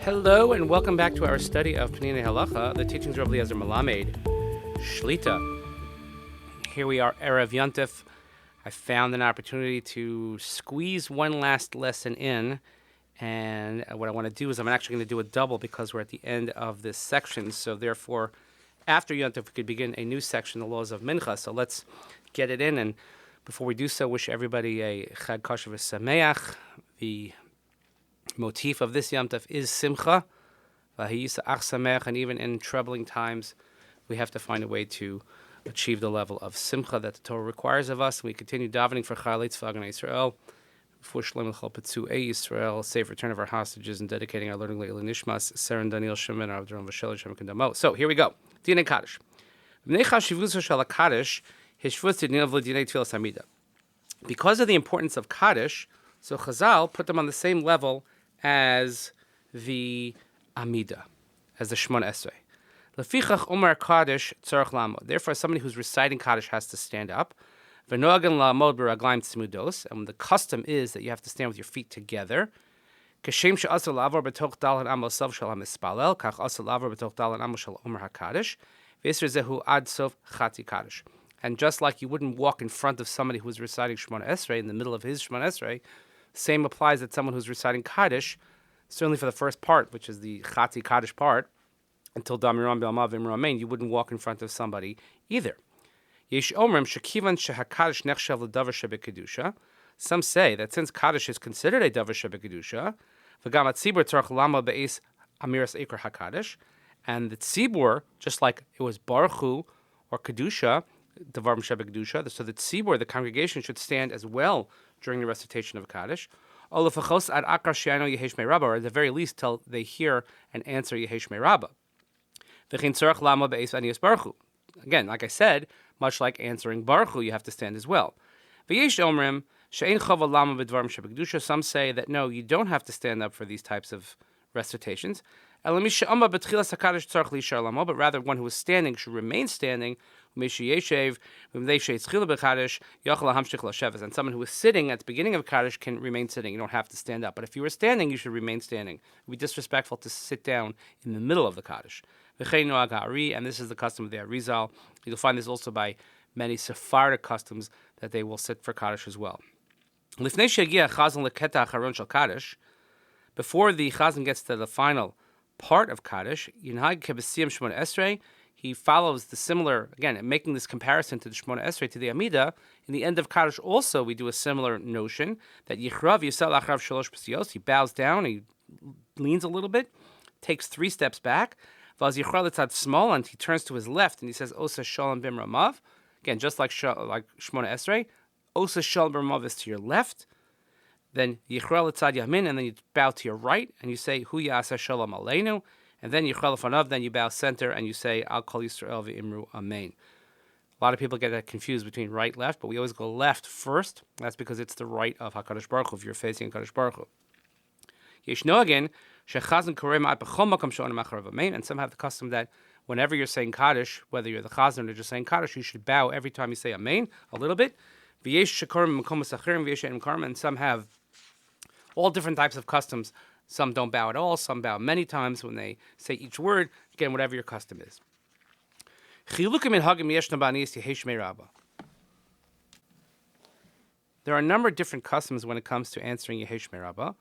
Hello and welcome back to our study of Peninei Halacha, the teachings of Rabbi Eliezer Melamed, Shlita. Here we are, Erev Yontif. I found an opportunity to squeeze one last lesson in, and what I want to do is I'm actually going to do a double because we're at the end of this section, so therefore, after Yontif, we could begin a new section, the laws of Mincha. So let's get it in, and before we do so, wish everybody a Chag Kosher V'Sameach. The motif of this Yom Tov is Simcha, and even in troubling times, we have to find a way to achieve the level of Simcha that the Torah requires of us. We continue davening for Chalei Tzvah Yisrael, for Shlem L'Chol Petzui Yisrael, safe return of our hostages, and dedicating our learning Aleinu Nishmat, Seren Daniel Shimon, our Avdron Vashel Shem Kendamo. So here we go. Dinei Kaddish. Because of the importance of Kaddish, so Chazal put them on the same level as the Amida, as the Shmona Esrei. Lefichach Umar Kaddish tzarich lamod. Therefore, somebody who's reciting Kaddish has to stand up. V'noagan lamod b'raglaim tzmudos. And the custom is that you have to stand with your feet together. Kashem she'asar lavar b'toch dalan amo sof shel hamispalel. Kach asar lavar b'toch dalan amo shel Umar HaKaddish. V'yisr zehu ad sof chati Kaddish. And just like you wouldn't walk in front of somebody who's reciting Shmona Esrei in the middle of his Shmona Esrei, same applies that someone who's reciting Kaddish, certainly for the first part, which is the Chati Kaddish part, until Damiram Be'amav V'imru Amen, you wouldn't walk in front of somebody either. Yesh Omrim Shekivan Shehakaddish Nechshav L'Davar Shebekedusha. Some say that since Kaddish is considered a Davar Shebekedusha, V'gam HaTzibur Tzarich Lama Be'ez Amiras Eker HaKaddish, and the Tzibur, just like it was Baruch Hu or Kedusha, Davar Shebekedusha, so the Tzibur, the congregation, should stand as well during the recitation of Kaddish, or at the very least till they hear and answer Yehesh Me'Rabba. Again, like I said, much like answering Baruch Hu, you have to stand as well. Some say that no, you don't have to stand up for these types of recitations. But rather, one who is standing should remain standing. And someone who is sitting at the beginning of Kaddish can remain sitting. You don't have to stand up. But if you were standing, you should remain standing. It would be disrespectful to sit down in the middle of the Kaddish. And this is the custom of the Arizal. You'll find this also by many Sephardic customs that they will sit for Kaddish as well. Before the Chazan gets to the final part of Kaddish, he follows the similar, again, making this comparison to the Shmona Esrei, to the Amida. In the end of Kaddish also, we do a similar notion that Yichrav Yisel Achrav Shalosh P'siyos, he bows down, he leans a little bit, takes 3 steps back, Vaz Yichrav L'tzad small, and he turns to his left, and he says, Osa Shalom Bim Ramav. Again, just like Shmona Esrei, Osa Shalom Bim Ramav is to your left, then Yichrav L'tzad Yamin, and then you bow to your right, and you say, Hu Ya'aseh Shalom Aleinu, and then Yichrav L'fanav, then you bow center, and you say, Al Kol Yisrael V'imru Amen. A lot of people get that confused between right, left, but we always go left first. That's because it's the right of HaKadosh Baruch Hu, if you're facing HaKadosh Baruch Hu. Yesh Noagin, Shechazan Korei Ma'at B'chol Makom Sho'on Macharav Amen, and some have the custom that whenever you're saying Kaddish, whether you're the Chazan or just saying Kaddish, you should bow every time you say Amen, a little bit. V'yesh Shekorim Makom Sachirim, V'yesh She'en Karma, and some have all different types of customs. Some don't bow at all, some bow many times when they say each word. Again, whatever your custom is. There are a number of different customs when it comes to answering Yehesh Me'Rabba.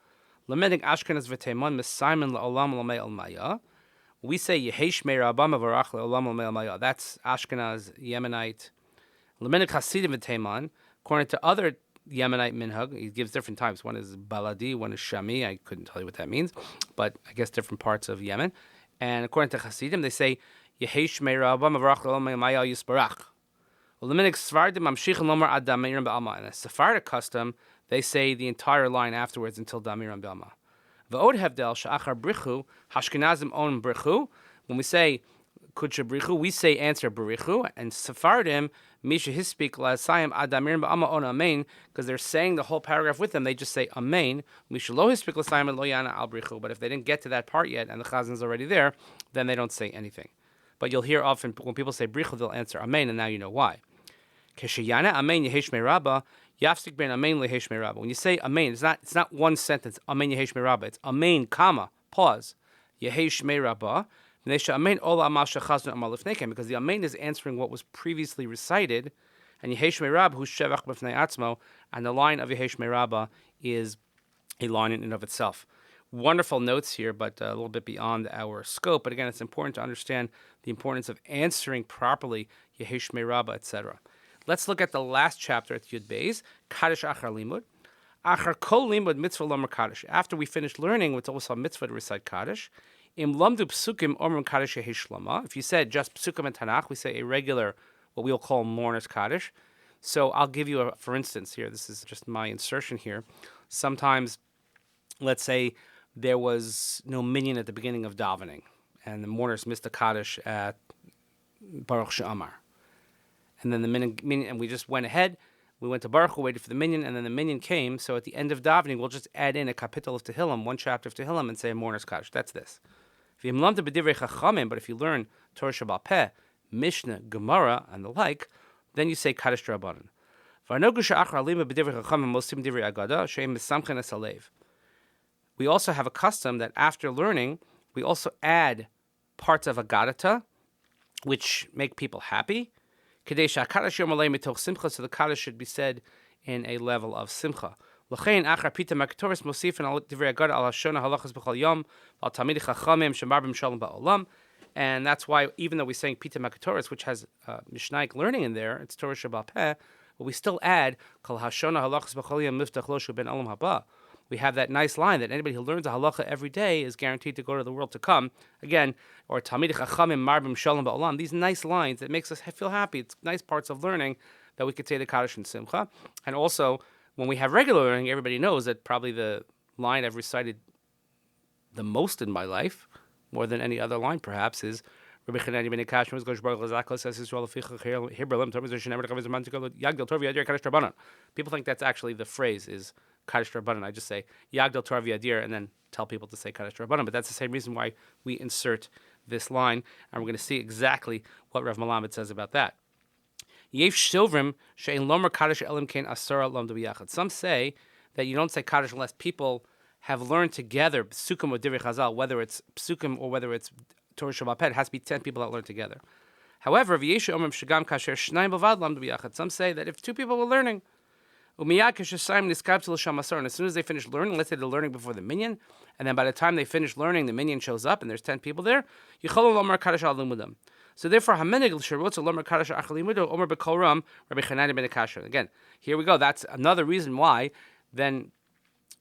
We say Yehesh Me'Rabba Mavarach Le'olam L'Mei. That's Ashkenaz, Yemenite. According to other Yemenite minhag, he gives different types. One is Baladi, one is Shami. I couldn't tell you what that means, but I guess different parts of Yemen. And according to Hasidim, they say Yehesh Me'Rabba Mavarach L'Olam Maya Yisbarach. Uleminik Sfardim Mamshichin Lomar Ad Damiram Be'alma. In a Sephardic custom, they say the entire line afterwards until Damiram Be'alma. V'od Hevdel Sha'achar Brichu Hashkenazim On Brichu. When we say Kudsha Brichu, we say answer Brichu, and Sephardim Misha Hispik La'asayim Adamirim Ba'ama On Amen, because they're saying the whole paragraph with them. They just say Amen. Misha Lo Hispik La'asayim Lo Yana Al Brichu. But if they didn't get to that part yet and the Chazan is already there, then they don't say anything. But you'll hear often when people say Brichu, they'll answer Amen, and now you know why. Keshayana Amen Yehesh Me'Rabba Yafsik Ben Amen Lehesh Me'Rabba. When you say Amen, it's not one sentence Amen Yehesh Me'Rabba. It's Amen, comma, pause. Yehei Shmei Rabbah, because the Amen is answering what was previously recited, and Yehei Shmei Rabbah who Shevach B'fnei Atzmo, and the line of Yehei Shmei Rabbah is a line in and of itself. Wonderful notes here, but a little bit beyond our scope. But again, it's important to understand the importance of answering properly Yehei Shmei Rabbah, etc. Let's look at the last chapter at Yud Beis, Kaddish Achar Limud. Achar Kol Limud Mitzvah Lomer Kaddish. After we finish learning, it's also a mitzvah to recite Kaddish. Im Lamdu Psukim Omrim Kaddish Yehei Shlama. If you said just Psukim and Tanakh, we say a regular, what we'll call mourner's Kaddish. So I'll give you a, for instance here, this is just my insertion here. Sometimes, let's say, there was no minyan at the beginning of davening, and the mourners missed the Kaddish at Baruch She'amar. And then the minyan, and we just went ahead, we went to Baruch, we waited for the minyan, and then the minyan came, so at the end of davening, we'll just add in a kapitel of Tehillim, one chapter of Tehillim, and say a mourner's Kaddish. That's this. But if you learn Torah Sheba'al Peh, Mishnah, Gemara, and the like, then you say Kaddish D'Rabbanan. We also have a custom that after learning, we also add parts of Agadata, which make people happy. So the Kaddish should be said in a level of Simcha. And that's why, even though we're saying Pita Makatoris, which has Mishnaic learning in there, it's Torah Sheba'al Peh, but we still add Kol Hashona Halachas B'chol Yom Miftach Lo Shu Ben Olam Haba. We have that nice line that anybody who learns a halacha every day is guaranteed to go to the world to come. Again, or Talmidei Chachamim Marbim Shalom Ba'olam. These nice lines that makes us feel happy. It's nice parts of learning that we could say the Kaddish and Simcha. And also, when we have regular learning, everybody knows that probably the line I've recited the most in my life, more than any other line perhaps, is Rabbi Chanani ben Akash says people think that's actually the phrase is Kaddish D'Rabbanan. I just say Yagdal Torah V'Yadir and then tell people to say Kaddish D'Rabbanan. But that's the same reason why we insert this line, and we're going to see exactly what Rav Malamed says about that. Some say that you don't say Kaddish unless people have learned together Psukim or Divrei Chazal, whether it's Psukim or whether it's Torah Sheba'al Peh. It has to be 10 people that learn together. However, some say that if two people were learning, and as soon as they finish learning, let's say they're learning before the minyan, and then by the time they finish learning, the minyan shows up and there's 10 people there, so therefore, again, here we go. That's another reason why then,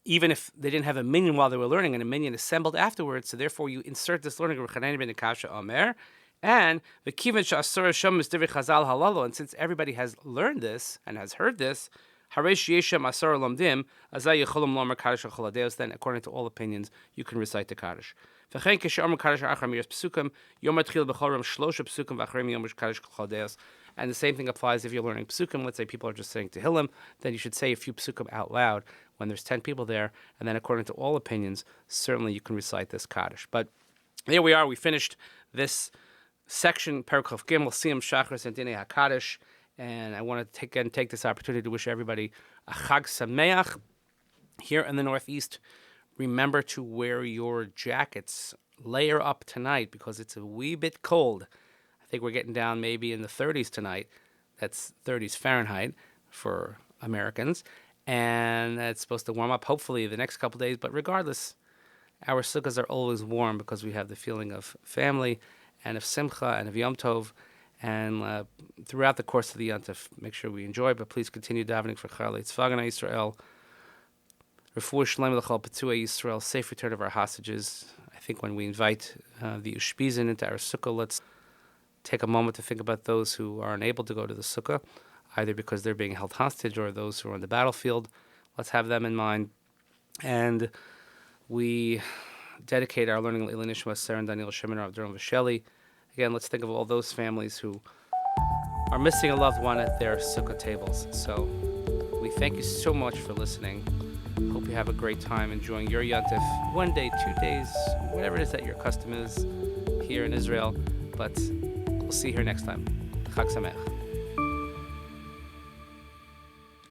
even if they didn't have a minyan while they were learning, and a minyan assembled afterwards, so therefore you insert this learning of Chanani ben Akasha Omer, and the Kivan Sha'asura Shem is Divrei Chazal Halalo, and since everybody has learned this and has heard this, Haresh Yeshem Asar Lomdim, Azay Yecholim Lomer Kaddish Choladeos, then according to all opinions, you can recite the Kaddish. V'chein Keshe Kaddish Achar Miras Psukim, Yom Atchil B'choram Shlosha Psukim V'achrim Yom Kaddish Choladeos. And the same thing applies if you're learning Psukim. Let's say people are just saying Tehillim, then you should say a few Psukim out loud when there's 10 people there, and then according to all opinions, certainly you can recite this Kaddish. But here we are, we finished this section, Perikov Gimel, Siyam Shachris and Dinei HaKaddish, and I want to take this opportunity to wish everybody a Chag Sameach. Here in the Northeast, remember to wear your jackets. Layer up tonight because it's a wee bit cold. I think we're getting down maybe in the 30s tonight. That's 30s Fahrenheit for Americans. And it's supposed to warm up hopefully the next couple of days. But regardless, our sukkahs are always warm because we have the feeling of family and of simcha and of Yom Tov. And throughout the course of the Yontif, make sure we enjoy, but please continue davening for Chalei Tzvagana Yisrael, Refuah Shalem L'chal Petuei Yisrael, safe return of our hostages. I think when we invite the Ushpizin into our sukkah, let's take a moment to think about those who are unable to go to the sukkah, either because they're being held hostage or those who are on the battlefield. Let's have them in mind. And we dedicate our learning Aleinu Nishmat, Sarah and Daniel Shemin, Rav Durham Vasheli. Again, let's think of all those families who are missing a loved one at their sukkah tables. So we thank you so much for listening. Hope you have a great time enjoying your Yontif, 1 day, 2 days, whatever it is that your custom is here in Israel. But we'll see you here next time. Chag Sameach.